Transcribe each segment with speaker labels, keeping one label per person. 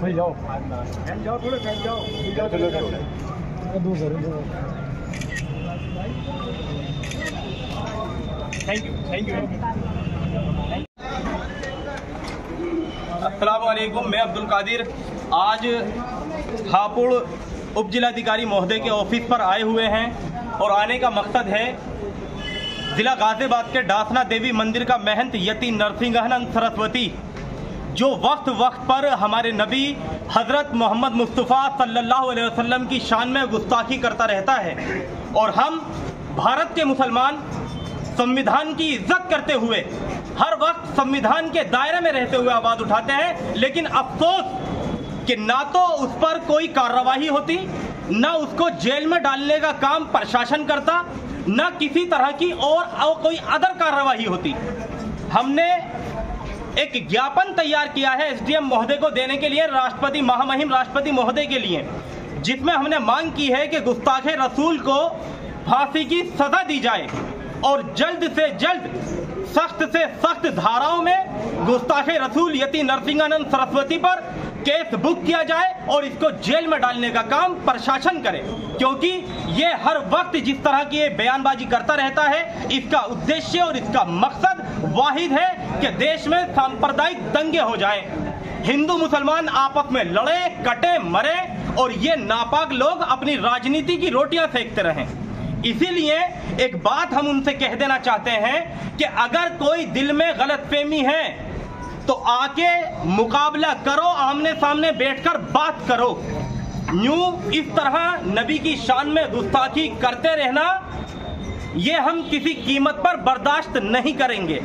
Speaker 1: भाई जाओ थोड़े जाओ थैंक यू।
Speaker 2: अस्सलाम वालेकुम, मैं अब्दुल कादिर आज हापुड़ उप जिलाधिकारी महोदय के ऑफिस पर आए हुए हैं और आने का मकसद है जिला गाजियाबाद के डासना देवी मंदिर का महंत यति नरसिंहानंद सरस्वती जो वक्त वक्त पर हमारे नबी हजरत मोहम्मद मुस्तफ़ा सल्लल्लाहु अलैहि वसल्लम की शान में गुस्ताखी करता रहता है और हम भारत के मुसलमान संविधान की इज्जत करते हुए हर वक्त संविधान के दायरे में रहते हुए आवाज उठाते हैं, लेकिन अफसोस कि ना तो उस पर कोई कार्रवाई होती, ना उसको जेल में डालने का काम प्रशासन करता, ना किसी तरह की और कोई अदर कार्रवाई होती। हमने एक ज्ञापन तैयार किया है एसडीएम महोदय को देने के लिए, राष्ट्रपति महामहिम राष्ट्रपति महोदय के लिए, जिसमें हमने मांग की है कि गुस्ताखे रसूल को फांसी की सजा दी जाए और जल्द से जल्द सख्त से सख्त धाराओं में गुस्ताखे रसूल यति नरसिंहानंद सरस्वती पर केस बुक किया जाए और इसको जेल में डालने का काम प्रशासन करे, क्योंकि ये हर वक्त जिस तरह की ये बयानबाजी करता रहता है, इसका उद्देश्य और इसका मकसद वाहिद है कि देश में सांप्रदायिक दंगे हो जाएं, हिंदू मुसलमान आपस में लड़े कटे मरे और ये नापाक लोग अपनी राजनीति की रोटियां सेकते रहें। इसीलिए एक बात हम उनसे कह देना चाहते हैं कि अगर कोई दिल में गलतफहमी है तो आके मुकाबला करो, आमने सामने बैठकर बात करो। यूं इस तरह नबी की शान में गुस्ताखी करते रहना ये हम किसी कीमत पर बर्दाश्त नहीं करेंगे।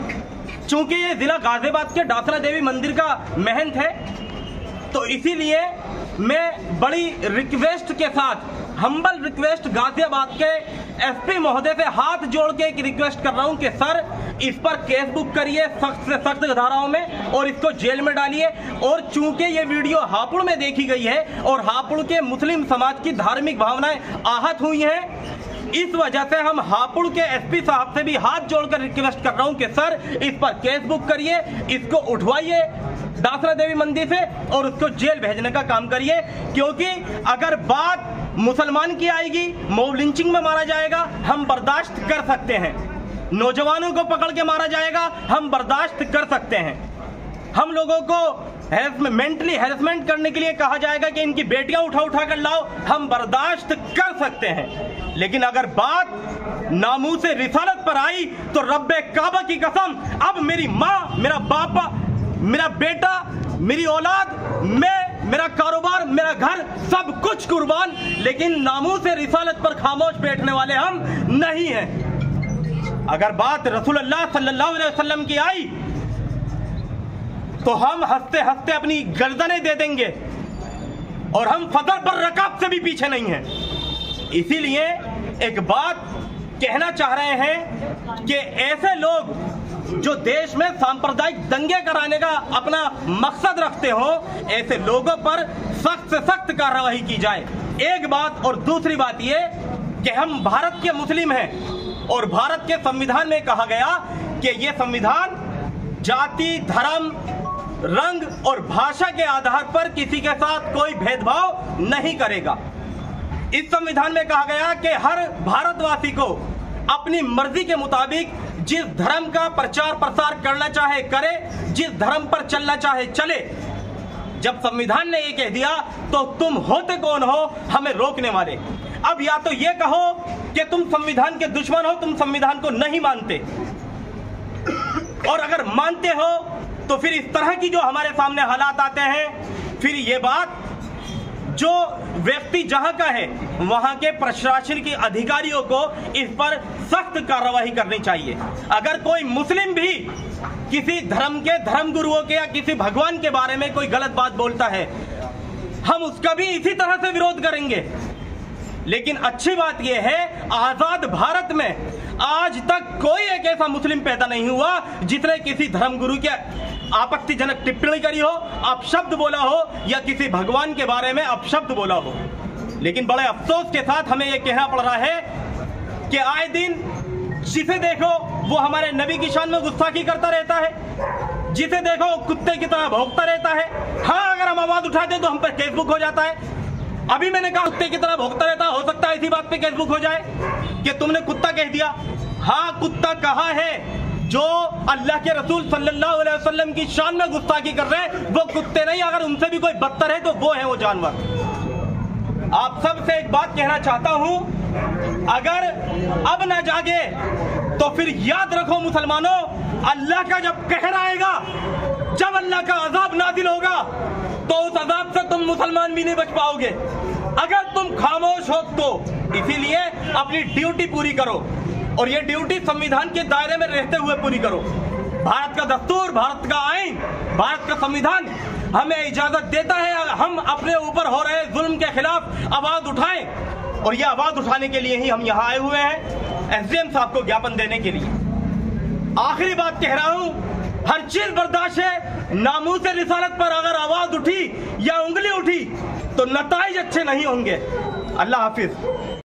Speaker 2: चूंकि ये जिला गाजियाबाद के डासना देवी मंदिर का महंत है, तो इसीलिए मैं बड़ी रिक्वेस्ट के साथ, हम्बल रिक्वेस्ट गाजियाबाद के एसपी महोदय से हाथ जोड़ के एक रिक्वेस्ट कर रहा हूं कि सर इस पर केस बुक करिए सख्त से सख्त धाराओं में और इसको जेल में डालिए। और चूंकि ये वीडियो हापुड़ में देखी गई है और हापुड़ के मुस्लिम समाज की धार्मिक भावनाएं आहत हुई हैं, इस वजह से हम हापुड़ के एसपी साहब से भी हाथ जोड़कर रिक्वेस्ट कर रहा हूं कि सर इस पर केस बुक करिए, इसको उठवाइए डासना देवी मंदिर से और उसको जेल भेजने का काम करिए। क्योंकि अगर बात मुसलमान की आएगी, मॉब लिंचिंग में मारा जाएगा, हम बर्दाश्त कर सकते हैं, नौजवानों को पकड़ के मारा जाएगा, हम बर्दाश्त कर सकते हैं, हम लोगों को मेंटली हैरेसमेंट करने के लिए कहा जाएगा कि इनकी बेटियां उठा कर लाओ, हम बर्दाश्त कर सकते हैं। लेकिन अगर बात नामूसे रिसालत पर आई तो रब्बे काबा की कसम, अब मेरी माँ, मेरा बापा, मेरा बेटा, मेरी औलाद, मैं, मेरा कारोबार, मेरा घर, सब कुछ कुर्बान, लेकिन नामूसे रिसालत पर खामोश बैठने वाले हम नहीं हैं। अगर बात रसूलुल्लाह सल्लल्लाहु अलैहि वसल्लम की आई तो हम हंसते हंसते अपनी गर्दनें दे देंगे और हम फजल पर रकाब से भी पीछे नहीं हैं। इसीलिए एक बात कहना चाह रहे हैं कि ऐसे लोग जो देश में सांप्रदायिक दंगे कराने का अपना मकसद रखते हो, ऐसे लोगों पर सख्त से सख्त कार्रवाई की जाए। एक बात, और दूसरी बात ये कि हम भारत के मुस्लिम हैं और भारत के संविधान में कहा गया कि ये संविधान जाति, धर्म, रंग और भाषा के आधार पर किसी के साथ कोई भेदभाव नहीं करेगा। इस संविधान में कहा गया कि हर भारतवासी को अपनी मर्जी के मुताबिक जिस धर्म का प्रचार प्रसार करना चाहे करे, जिस धर्म पर चलना चाहे चले। जब संविधान ने ये कह दिया तो तुम होते कौन हो हमें रोकने वाले? अब या तो ये कहो कि तुम संविधान के दुश्मन हो, तुम संविधान को नहीं मानते, और अगर मानते हो तो फिर इस तरह की जो हमारे सामने हालात आते हैं, फिर ये बात जो व्यक्ति जहां का है वहां के प्रशासन के अधिकारियों को इस पर सख्त कार्रवाई करनी चाहिए। अगर कोई मुस्लिम भी किसी धर्म के धर्मगुरुओं के या किसी भगवान के बारे में कोई गलत बात बोलता है, हम उसका भी इसी तरह से विरोध करेंगे। लेकिन अच्छी बात यह है, आजाद भारत में आज तक कोई एक ऐसा मुस्लिम पैदा नहीं हुआ जिसने किसी धर्मगुरु के आपत्तिजनक टिप्पणी करी हो, अपशब्द बोला हो या किसी भगवान के बारे में अपशब्द बोला हो। लेकिन बड़े अफसोस के साथ हमें यह कहना पड़ रहा है कि आए दिन जिसे देखो वो हमारे नबी की शान में गुस्ताखी करता रहता है। जिसे देखो कुत्ते की तरह भौंकता रहता है। हाँ, अगर हम आवाज उठाते तो हम पर फेसबुक हो जाता है। अभी मैंने कहा कुत्ते की तरह भौंकता रहता है, हो सकता है इसी बात पे फेसबुक हो जाए कि तुमने कुत्ता कह दिया। हाँ, कुत्ता कहा है जो अल्लाह के रसूल सल्लल्लाहु अलैहि वसल्लम की शान में गुस्ताखी कर रहे हैं वो कुत्ते नहीं, अगर उनसे भी कोई बदतर है तो वो है वो जानवर। आप सबसे एक बात कहना चाहता हूं, अगर अब ना जागे तो फिर याद रखो मुसलमानों, अल्लाह का जब कहर आएगा, जब अल्लाह का अजाब नाजिल होगा तो उस अजाब से तुम मुसलमान भी नहीं बच पाओगे अगर तुम खामोश हो तो। इसीलिए अपनी ड्यूटी पूरी करो और ये ड्यूटी संविधान के दायरे में रहते हुए पूरी करो। भारत का दस्तूर, भारत का आईन, भारत का संविधान हमें इजाजत देता है हम अपने ऊपर हो रहे जुल्म के खिलाफ आवाज उठाएं और ये आवाज उठाने के लिए ही हम यहाँ आए हुए हैं, एसडीएम साहब को ज्ञापन देने के लिए। आखिरी बात कह रहा हूं, हर चीज बर्दाश्त है, नामूस रिसालत पर अगर आवाज उठी या उंगली उठी तो नताइज अच्छे नहीं होंगे। अल्लाह हाफिज।